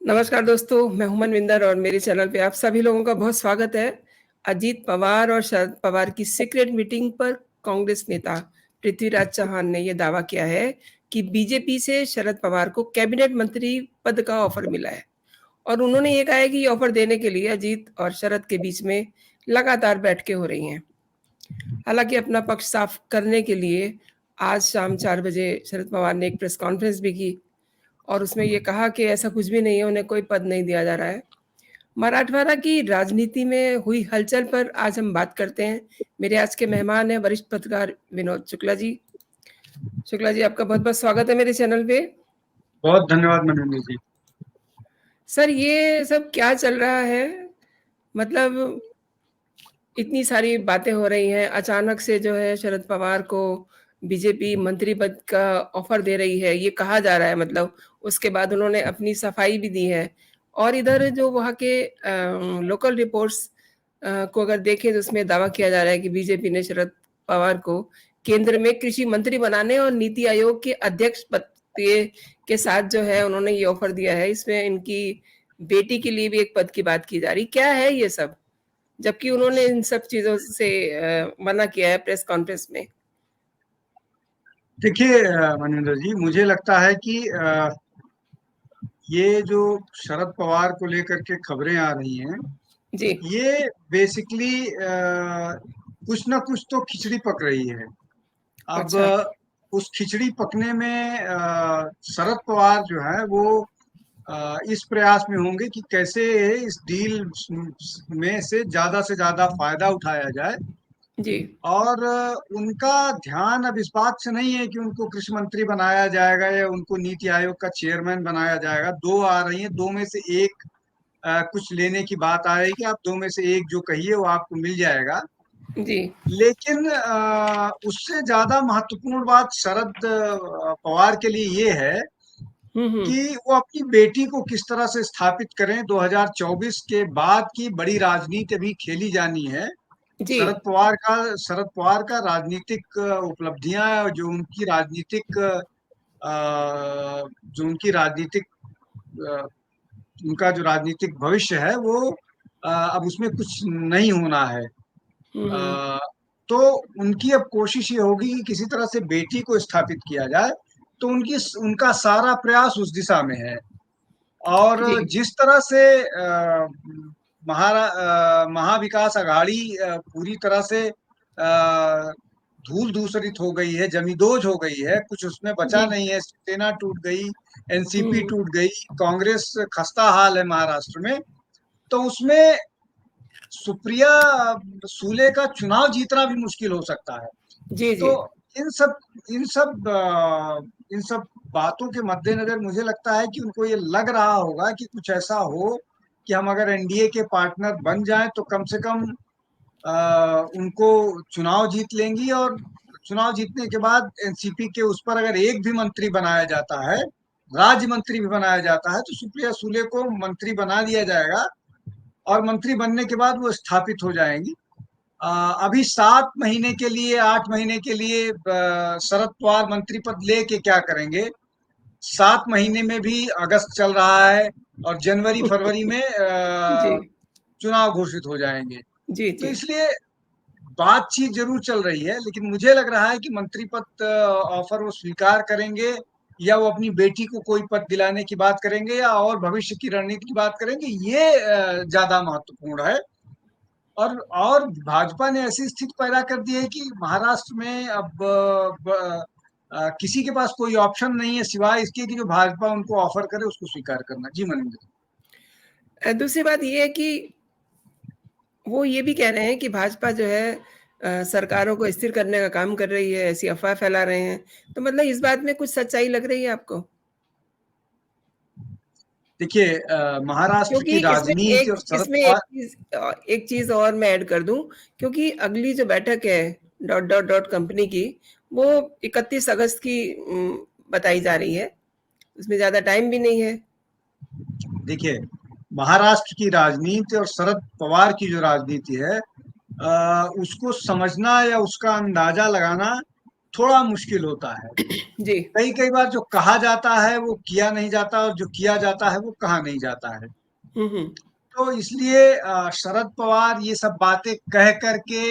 नमस्कार दोस्तों, मैं हूं मनविंदर और मेरे चैनल पे आप सभी लोगों का बहुत स्वागत है। अजीत पवार और शरद पवार की सीक्रेट मीटिंग पर कांग्रेस नेता पृथ्वीराज चव्हाण ने यह दावा किया है कि बीजेपी से शरद पवार को कैबिनेट मंत्री पद का ऑफर मिला है और उन्होंने ये कहा है कि ये ऑफर देने के लिए अजीत और शरद के बीच में लगातार बैठकें हो रही हैं। हालांकि अपना पक्ष साफ करने के लिए आज शाम 4 बजे शरद पवार ने एक प्रेस कॉन्फ्रेंस भी की और उसमें ये कहा कि ऐसा कुछ भी नहीं है, उन्हें कोई पद नहीं दिया जा रहा है। मराठवाड़ा की राजनीति में हुई हलचल पर आज हम बात करते हैं। मेरे आज के मेहमान हैं वरिष्ठ पत्रकार विनोद शुक्ला जी। शुक्ला जी, आपका बहुत-बहुत स्वागत है मेरे चैनल पे। बहुत धन्यवाद मनोज जी। सर, ये सब क्या चल रहा है? मतलब इतनी सारी बातें हो रही हैं, अचानक से जो है शरद पवार को बीजेपी मंत्री पद का ऑफर दे रही है, ये कहा जा रहा है मतलब। उसके बाद उन्होंने अपनी सफाई भी दी है और इधर जो वहाँ के लोकल रिपोर्ट्स को अगर देखें तो उसमें दावा किया जा रहा है कि बीजेपी ने शरद पवार को केंद्र में कृषि मंत्री बनाने और नीति आयोग के अध्यक्ष पद के साथ जो है उन्होंने ये ऑफर दिया है। इसमें इनकी बेटी के लिए भी एक पद की बात की जा रही। क्या है ये सब? जबकि उन्होंने इन सब चीज़ों से मना किया है प्रेस कॉन्फ्रेंस में। देखिए मनिंदर जी, मुझे लगता है कि ये जो शरद पवार को लेकर के खबरें आ रही हैं, जी, ये बेसिकली कुछ ना कुछ तो खिचड़ी पक रही है। अब अच्छा। उस खिचड़ी पकने में शरद पवार जो है वो इस प्रयास में होंगे कि कैसे इस डील में से ज्यादा फायदा उठाया जाए। जी, और उनका ध्यान अब इस बात से नहीं है कि उनको कृषि मंत्री बनाया जाएगा या उनको नीति आयोग का चेयरमैन बनाया जाएगा। दो आ रही हैं, दो में से एक कुछ लेने की बात आ रही है कि आप दो में से एक जो कहिए वो आपको मिल जाएगा। जी। लेकिन उससे ज्यादा महत्वपूर्ण बात शरद पवार के लिए ये है हुँ, हुँ। कि वो अपनी बेटी को किस तरह से स्थापित करें। 2024 के बाद की बड़ी राजनीति अभी खेली जानी है। जी। शरद पवार का राजनीतिक उपलब्धियां, जो उनकी राजनीतिक अ, उनका जो राजनीतिक भविष्य है वो अब उसमें कुछ नहीं होना है। हुँ, हुँ। अ, तो उनकी अब कोशिश ये होगी कि किसी तरह से बेटी को स्थापित किया जाए। तो उनका सारा प्रयास उस दिशा में है। और जी। जिस तरह से महाविकास आघाड़ी पूरी तरह से धूल धूसरित हो गई है, जमींदोज हो गई है, कुछ उसमें बचा जी। नहीं है। शिवसेना टूट गई, हुँ, एनसीपी हुँ। टूट गई, कांग्रेस खस्ता हाल है महाराष्ट्र में। तो उसमें सुप्रिया सूले का चुनाव जीतना भी मुश्किल हो सकता है। जी, तो जी। इन सब इन सब इन सब बातों के मद्देनजर मुझे लगता है कि उनको ये लग रहा होगा कि कुछ ऐसा हो कि हम अगर एनडीए के पार्टनर बन जाएं तो कम से कम उनको चुनाव जीत लेंगी। और चुनाव जीतने के बाद एनसीपी के उस पर अगर एक भी मंत्री बनाया जाता है, राज्य मंत्री भी बनाया जाता है, तो सुप्रिया सूले को मंत्री बना दिया जाएगा और मंत्री बनने के बाद वो स्थापित हो जाएंगी। अभी 7 महीने के लिए, 8 महीने के लिए शरद पवार मंत्री पद लेके क्या करेंगे? 7 महीने में भी अगस्त चल रहा है और जनवरी फरवरी में जी। चुनाव घोषित हो जाएंगे। जी, तो जी। इसलिए बातचीत जरूर चल रही है, लेकिन मुझे लग रहा है कि मंत्री पद ऑफर वो स्वीकार करेंगे, या वो अपनी बेटी को कोई पद दिलाने की बात करेंगे, या और भविष्य की रणनीति की बात करेंगे, ये ज्यादा महत्वपूर्ण है। और भाजपा ने ऐसी स्थिति पैदा कर दी है कि महाराष्ट्र में अब किसी के पास कोई ऑप्शन नहीं है सिवाय इसके कि जो भाजपा उनको ऑफर करे उसको स्वीकार करना। जी मनिंदर। दूसरी बात ये है कि वो ये भी कह रहे हैं कि भाजपा जो है सरकारों को स्थिर करने का काम कर रही है, ऐसी अफ़वाह फैला रहे हैं। तो मतलब इस बात में कुछ सच्चाई लग रही है आपको? देखिए महाराष्ट्र क्योंकि की राजनीति और शरद इसमें पवार। एक चीज़ और मैं ऐड कर दूँ, क्योंकि अगली जो बैठक है कंपनी की, वो 31 अगस्त की बताई जा रही है। उसमें ज़्यादा टाइम भी नहीं है। देखिए महाराष्ट्र की राजनीति और शरद पवार की जो राजनीति है, उसको समझना या उसका अंदाजा लगाना थोड़ा मुश्किल होता है। जी। कई कई बार जो कहा जाता है वो किया नहीं जाता, और जो किया जाता है वो कहा नहीं जाता है। हम्म। तो इसलिए शरद पवार ये सब बातें कह करके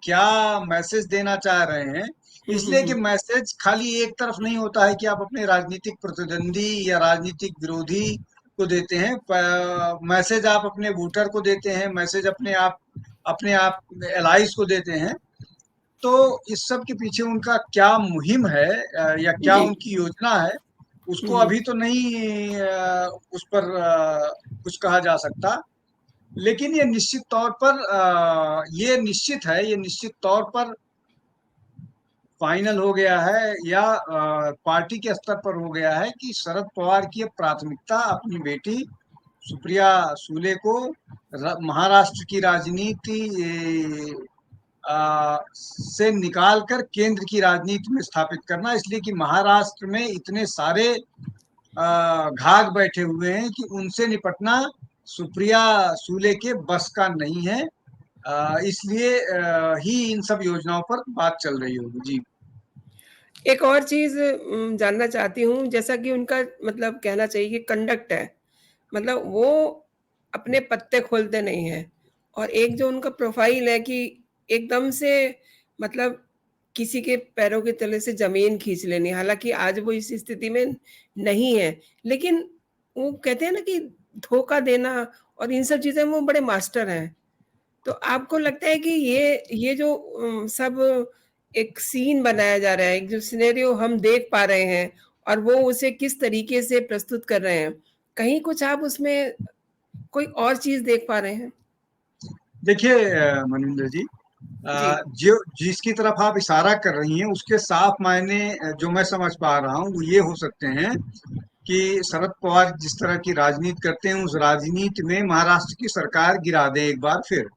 क्या मैसेज देना चाह रहे हैं, इसलिए कि हम्म। मैसेज खाली एक तरफ नहीं होता है कि आप अपने राजनीतिक प्रतिद्वंदी या राजनीतिक विरोधी को देते हैं, मैसेज आप अपने वोटर को देते हैं, मैसेज अपने आप एलाइज को देते हैं। तो इस सब के पीछे उनका क्या मुहिम है, या क्या जी। उनकी योजना है, उसको हम्म। अभी तो नहीं उस पर कुछ कहा जा सकता। लेकिन ये निश्चित तौर पर ये निश्चित तौर पर फाइनल हो गया है, या पार्टी के स्तर पर हो गया है कि शरद पवार की अब प्राथमिकता अपनी बेटी सुप्रिया सूले को महाराष्ट्र की राजनीति से निकालकर केंद्र की राजनीति में स्थापित करना, इसलिए कि महाराष्ट्र में इतने सारे घाघ बैठे हुए हैं कि उनसे निपटना सुप्रिया सूले के बस का नहीं है। इसलिए ही इन सब योजनाओं पर बात चल रही होगी। जी। एक और चीज़ जानना चाहती हूँ, जैसा कि उनका मतलब कहना चाहिए कि कंडक्ट है, मतलब वो अपने पत्ते खोलते नहीं हैं, और एक जो उनका प्रोफ़ाइल है कि एकदम से मतलब किसी के पैरों के तले से ज़मीन खींच लेनी, हालाँकि आज वो इस स्थिति में नहीं है, लेकिन वो कहते हैं ना कि धोखा देना और इन सब चीज़ें में वो बड़े मास्टर हैं। तो आपको लगता है कि ये जो सब एक सीन बनाया जा रहा है, एक जो सिनेरियो हम देख पा रहे हैं और वो उसे किस तरीके से प्रस्तुत कर रहे हैं, कहीं कुछ आप उसमें कोई और चीज़ देख पा रहे हैं? देखिए मनिंदर जी, जी। जो जिसकी तरफ आप इशारा कर रही हैं उसके साफ मायने जो मैं समझ पा रहा हूँ वो ये हो सकते हैं कि शरद पवार जिस तरह की राजनीति करते हैं उस राजनीति में महाराष्ट्र की सरकार गिरा दे एक बार फिर।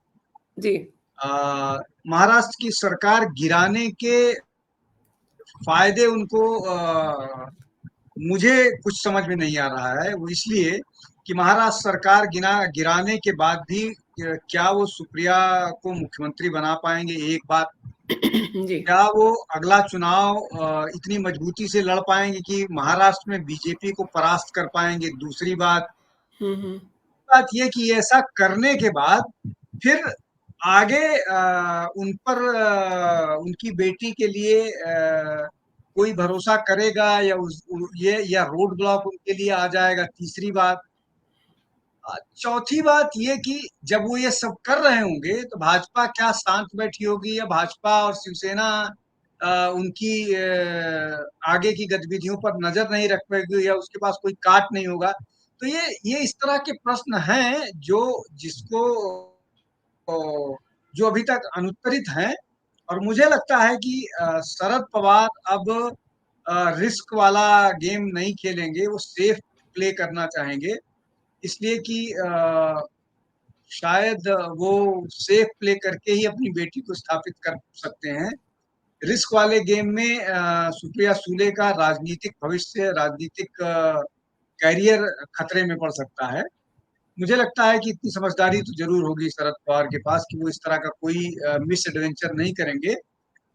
जी। महाराष्ट्र की सरकार गिराने के फायदे उनको मुझे कुछ समझ में नहीं आ रहा है। वो इसलिए कि महाराष्ट्र सरकार गिराने के बाद भी क्या वो सुप्रिया को मुख्यमंत्री बना पाएंगे, एक बात। जी। क्या वो अगला चुनाव इतनी मजबूती से लड़ पाएंगे कि महाराष्ट्र में बीजेपी को परास्त कर पाएंगे, दूसरी बात। हुँ। बात ये कि ऐसा करने के बाद फिर आगे उन पर उनकी बेटी के लिए कोई भरोसा करेगा, या ये या रोड ब्लॉक उनके लिए आ जाएगा, तीसरी बात। चौथी बात ये कि जब वो ये सब कर रहे होंगे तो भाजपा क्या शांत बैठी होगी, या भाजपा और शिवसेना उनकी आगे की गतिविधियों पर नजर नहीं रख पाएगी, या उसके पास कोई काट नहीं होगा। तो ये इस तरह के प्रश्न हैं जिसको जो अभी तक अनुत्तरित हैं। और मुझे लगता है कि शरद पवार अब रिस्क वाला गेम नहीं खेलेंगे, वो सेफ प्ले करना चाहेंगे। इसलिए कि शायद वो सेफ प्ले करके ही अपनी बेटी को स्थापित कर सकते हैं। रिस्क वाले गेम में सुप्रिया सूले का राजनीतिक भविष्य, राजनीतिक करियर खतरे में पड़ सकता है। मुझे लगता है कि इतनी समझदारी तो जरूर होगी शरद पवार के पास कि वो इस तरह का कोई मिस एडवेंचर नहीं करेंगे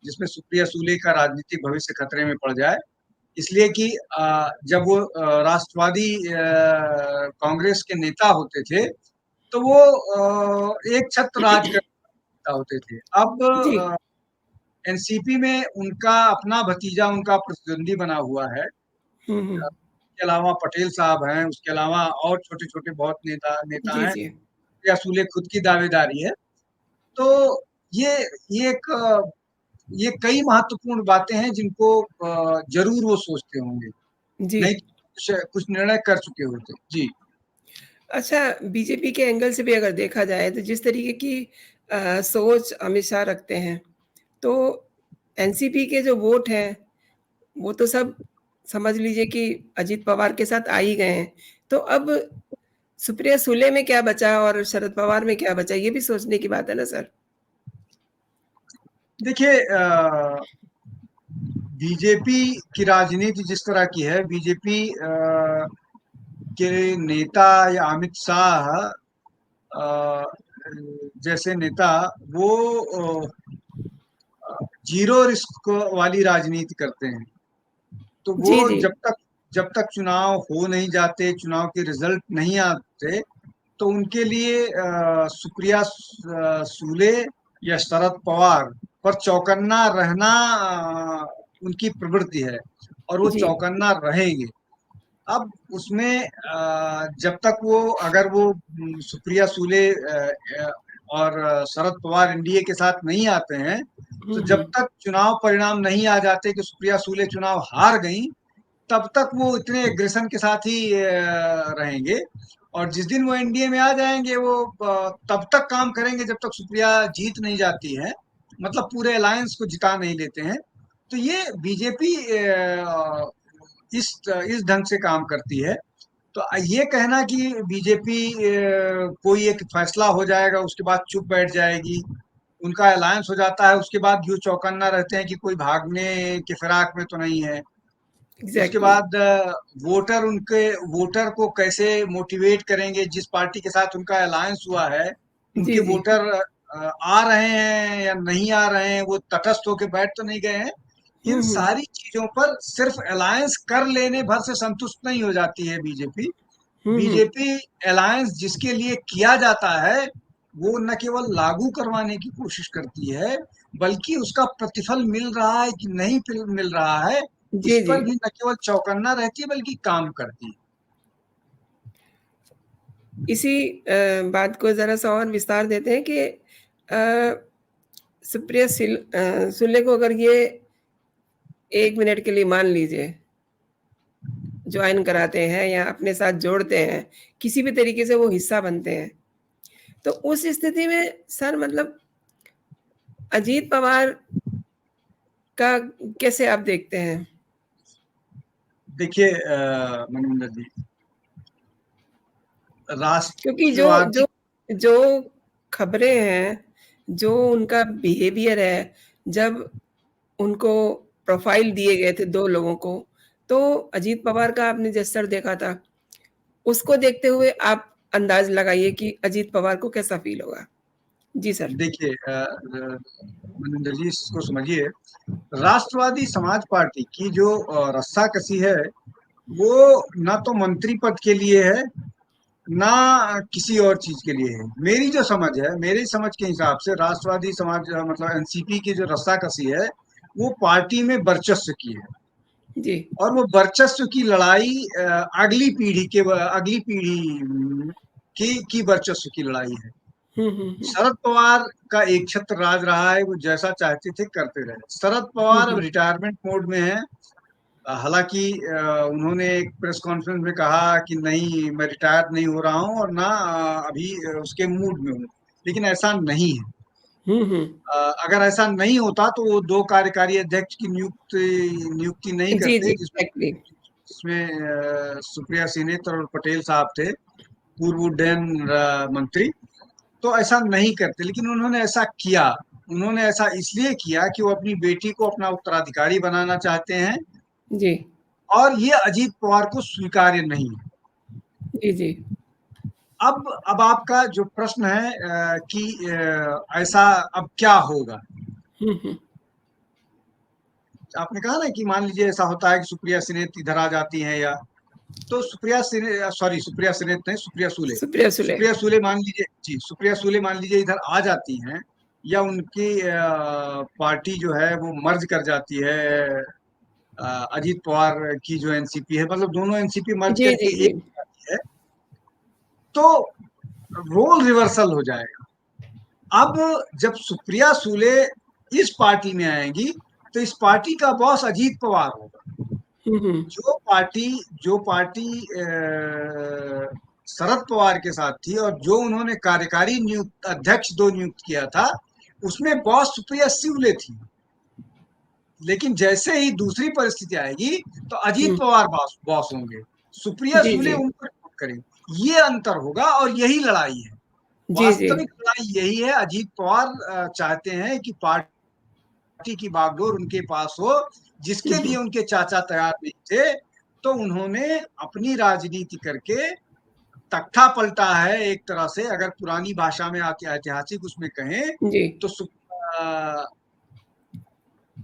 जिसमें सुप्रिया सूले का राजनीतिक भविष्य खतरे में पड़ जाए। इसलिए कि जब वो राष्ट्रवादी कांग्रेस के नेता होते थे तो वो एक छत्र राज कर नेता होते थे। अब जी। एनसीपी में उनका अपना भतीजा उनका प्रतिद्वंदी बना हुआ है। हुँ। उसके अलावा पटेल साहब हैं, उसके अलावा और छोटे-छोटे बहुत नेता जी, हैं। जी। या सूले खुद की दावेदारी है। तो ये ये एक ये कई महत्वपूर्ण बातें हैं जिनको ज़रूर वो सोचते होंगे, जी। नहीं तो कुछ कुछ निर्णय कर चुके होते। जी। अच्छा, बीजेपी के एंगल से भी अगर देखा जाए तो जिस तरीके की सोच अमित शाह रखते हैं, तो एनसीपी के जो वोट हैं, वो तो सब समझ लीजिए कि अजित पवार के साथ आ ही गए हैं। तो अब सुप्रिया सुले में क्या बचा और शरद पवार में क्या बचा, ये भी सोचने की बात है ना सर? देखिए बीजेपी की राजनीति जिस तरह की है, बीजेपी के नेता या अमित शाह जैसे नेता वो जीरो रिस्क वाली राजनीति करते हैं। तो जी, वो जी। जब तक चुनाव हो नहीं जाते, चुनाव के रिजल्ट नहीं आते, तो उनके लिए सुप्रिया सूले या शरद पवार पर चौकन्ना रहना उनकी प्रवृत्ति है, और वो जी। चौकन्ना रहेंगे। अब उसमें जब तक वो, अगर वो सुप्रिया सूले और शरद पवार एनडीए के साथ नहीं आते हैं, तो हुँ, जब हुँ। तक चुनाव परिणाम नहीं आ जाते कि सुप्रिया सूले चुनाव हार गई, तब तक वो इतने एग्रेशन के साथ ही रहेंगे। और जिस दिन वो एनडीए में आ जाएंगे, वो तब तक काम करेंगे जब तक सुप्रिया जीत नहीं जाती है, मतलब पूरे अलायंस को जिता नहीं लेते हैं। तो ये बीजेपी इस ढंग से काम करती है। तो ये कहना कि बीजेपी कोई एक फैसला हो जाएगा उसके बाद चुप बैठ जाएगी, उनका अलायंस हो जाता है उसके बाद यूं चौकन्ना रहते हैं कि कोई भागने के फिराक में तो नहीं है। उसके एग्ज़ैक्टली। बाद वोटर को कैसे मोटिवेट करेंगे, जिस पार्टी के साथ उनका अलायंस हुआ है, जी, उनके जी। वोटर आ रहे हैं या नहीं आ रहे हैं, वो तटस्थ होके बैठ तो नहीं गए हैं। हुँ, इन हुँ। सारी चीजों पर सिर्फ अलायंस कर लेने भर से संतुष्ट नहीं हो जाती है बीजेपी। हुँ, हुँ। बीजेपी अलायंस जिसके लिए किया जाता है, वो न केवल लागू करवाने की कोशिश करती है, बल्कि उसका प्रतिफल मिल रहा है कि नहीं मिल रहा है, जी, उस जी। पर भी न केवल चौकन्ना रहती है बल्कि काम करती है। इसी बात को ज़रा-सा और विस्तार देते हैं कि सुप्रिया सुले को अगर ये 1 मिनट के लिए मान लीजिए जॉइन कराते हैं या अपने साथ जोड़ते हैं, किसी भी तरीके से वो हिस्सा बनते हैं, तो उस स्थिति में सर मतलब अजीत पवार का कैसे आप देखते हैं? देखिए मनिंदर जी, क्योंकि जो राष्ट्रवादी, जो जो खबरें हैं, जो उनका बिहेवियर है, जब उनको प्रोफ़ाइल दिए गए थे 2 लोगों को, तो अजीत पवार का आपने जेस्चर देखा था। उसको देखते हुए आप अंदाज़ लगाइए कि अजीत पवार को कैसा फ़ील होगा? जी सर। देखिए मनिंदर जी, इसको समझिए। राष्ट्रवादी समाज पार्टी की जो रस्साकसी है, वो ना तो मंत्री पद के लिए है, ना किसी और चीज के लिए है। मेरी जो समझ है, मेरी समझ के हिसाब से राष्ट्रवादी समाज मतलब एनसीपी की जो रस्साकसी है, वो पार्टी में वर्चस्व की है। जी। और वो वर्चस्व की लड़ाई अगली पीढ़ी की वर्चस्व की लड़ाई है। हुँ, हुँ, हुँ। शरद पवार का एक छत्र राज रहा है, वो जैसा चाहते थे करते रहे। शरद हुँ, पवार अब हुँ। रिटायरमेंट मोड में है। हालांकि उन्होंने एक प्रेस कॉन्फ्रेंस में कहा कि नहीं, मैं रिटायर नहीं हो रहा हूं और ना अभी उसके मूड में हूँ, लेकिन ऐसा नहीं है। हुँ, हुँ। अगर ऐसा नहीं होता तो वो दो कार्यकारी अध्यक्ष की नियुक्ति नहीं जी, जी, करते, जिसमें एग्ज़ैक्टली। जिसमें सुप्रिया सीनेत और पटेल साहब थे, पूर्व उड्डयन मंत्री। तो ऐसा नहीं करते, लेकिन उन्होंने ऐसा किया। उन्होंने ऐसा इसलिए किया कि वो अपनी बेटी को अपना उत्तराधिकारी बनाना चाहते हैं, जी। और ये अजीत पवार को स्वीकार्य नहीं है। जी, जी। अब आपका जो प्रश्न है कि ऐसा अब क्या होगा, हुँ, हुँ। आपने कहा ना कि मान लीजिए ऐसा होता है कि सुप्रिया सीनेत इधर आ जाती हैं, या तो सुप्रिया सीनेत नहीं, सुप्रिया सूले। सुप्रिया सुले। सुप्रिया सूले मान लीजिए जी, सुप्रिया सूले मान लीजिए इधर आ जाती हैं, या उनकी पार्टी जो है वो मर्ज कर जाती है अजीत पवार की जो एनसीपी है, मतलब दोनों एनसीपी मर्ज जी, करके जी, एक जी। हो जाती है, तो रोल रिवर्सल हो जाएगा। अब जब सुप्रिया सूले इस पार्टी में आएंगी, तो इस पार्टी का बॉस अजीत पवार होगा। हुँ, हुँ। जो पार्टी शरद पवार के साथ थी, और जो उन्होंने कार्यकारी नियुक्त अध्यक्ष दो नियुक्त किया था, उसमें बॉस सुप्रिया सूले थी। लेकिन जैसे ही दूसरी परिस्थिति आएगी, तो अजीत हुँ। पवार बॉस बॉस होंगे, सुप्रिया जी, सूले जी। उन पर रिपोर्ट करेंगे। ये अंतर होगा, और यही लड़ाई है। जी, जी। वास्तविक लड़ाई यही है। अजीत पवार चाहते हैं कि पार्टी की बागडोर उनके पास हो, हुँ, जिसके लिए हुँ। उनके चाचा तैयार नहीं थे। तो उन्होंने अपनी राजनीति करके तख्ता पलटा है एक तरह से, अगर पुरानी भाषा में ऐतिहासिक उसमें कहें, जी। तो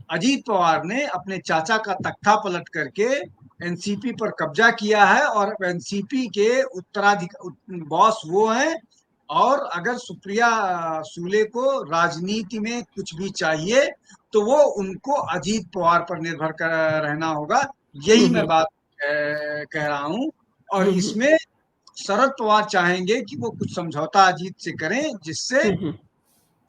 अजीत पवार ने अपने चाचा का तख्ता पलट करके एनसीपी पर कब्जा किया है और एनसीपी के बॉस वो हैं। और अगर सुप्रिया सूले को राजनीति में कुछ भी चाहिए तो वो उनको अजीत पवार पर निर्भर कर रहना होगा। यही मैं हम्म बात कह रहा हूं। और हम्म इसमें शरद पवार चाहेंगे कि वो कुछ समझौता अजीत से करें, जिससे हम्म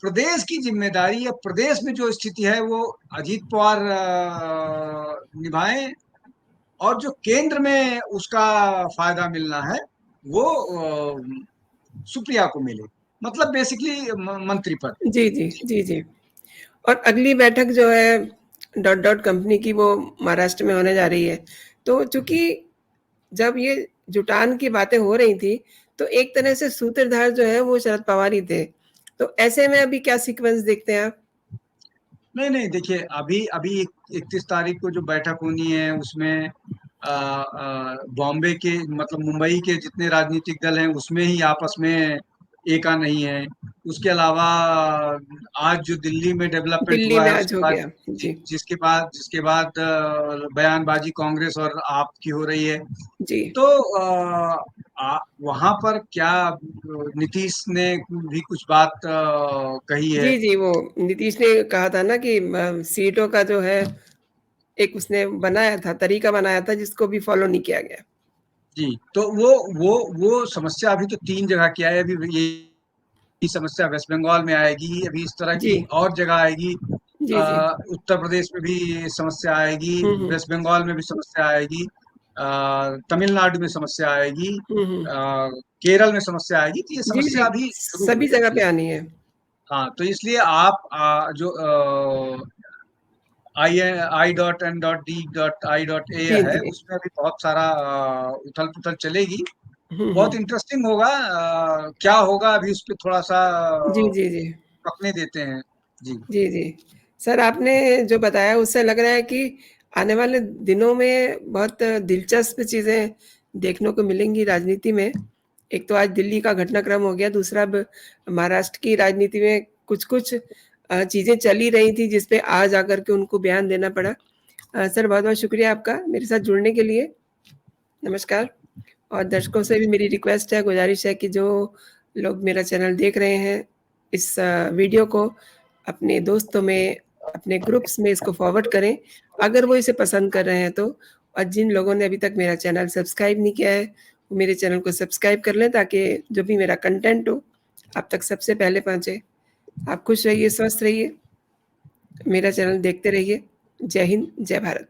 प्रदेश की जिम्मेदारी या प्रदेश में जो स्थिति है वो अजीत पवार निभाएं, और जो केंद्र में उसका फायदा मिलना है वो सुप्रिया को मिले। मतलब बेसिकली मंत्री पद। जी जी जी जी। और अगली बैठक जो है डॉट डॉट कंपनी की वो महाराष्ट्र में होने जा रही है। तो चूंकि जब ये जुटान की बातें हो रही थी तो एक तरह से सूत्रधार जो है वो शरद पवार ही थे। तो ऐसे में अभी क्या सीक्वेंस देखते हैं आप? नहीं नहीं, देखिए अभी अभी 31 तारीख को जो बैठक होनी है उसमें बॉम्बे के मतलब मुंबई के जितने राजनीतिक दल हैं उसमें ही आपस में एका नहीं है। उसके अलावा आज जो दिल्ली में डेवलपमेंट दिल्ली हुआ में है आज उसके हो बाद गया। जी जिसके बाद बयानबाजी कांग्रेस और आप की हो रही है। जी तो वहां पर क्या नीतीश ने भी कुछ बात कही है। जी जी। वो नीतीश ने कहा था ना कि सीटों का जो है एक उसने बनाया था, तरीका बनाया था जिसको भी फॉलो नहीं किया गया। जी, तो वो समस्या अभी तो 3 जगह की है। अभी ये समस्या वेस्ट बंगाल में आएगी, अभी इस तरह जी की और जगह आएगी। जी जी। उत्तर प्रदेश में भी समस्या आएगी, हम्म वेस्ट बंगाल में भी समस्या आएगी, तमिलनाडु में समस्या आएगी, हम्म। केरल में समस्या आएगी। तो ये जी जी। समस्या अभी शुरू सभी हुई है जगह पे जी। आनी है। हाँ, तो इसलिए आप जो I.N.D.I.A जी है जी। उसमें अभी बहुत सारा उथल पुथल चलेगी। बहुत हम्म। इंटरेस्टिंग होगा। क्या होगा अभी उस पे थोड़ा सा जी जी जी पकने देते हैं। जी जी जी। सर आपने जो बताया उससे लग रहा है कि आने वाले दिनों में बहुत दिलचस्प चीजें देखने को मिलेंगी राजनीति में। एक तो आज दिल्ली का घटनाक्रम हो गया, दूसरा अब महाराष्ट्र की राजनीति में कुछ कुछ चीजें चली रही थी जिसपे आज आकर के उनको बयान देना पड़ा। सर बहुत बहुत शुक्रिया आपका मेरे साथ जुड़ने के लिए। नमस्कार। और दर्शकों से भी मेरी रिक्वेस्ट है, गुजारिश है कि जो लोग मेरा चैनल देख रहे हैं इस वीडियो को अपने दोस्तों में, अपने ग्रुप्स में इसको फॉरवर्ड करें अगर वो इसे पसंद कर रहे हैं तो। और जिन लोगों ने अभी तक मेरा चैनल सब्सक्राइब नहीं किया है वो मेरे चैनल को सब्सक्राइब कर लें ताकि जो भी मेरा कंटेंट हो आप तक सबसे पहले पहुंचे। आप खुश रहिए, स्वस्थ रहिए, मेरा चैनल देखते रहिए। जय हिंद, जय भारत।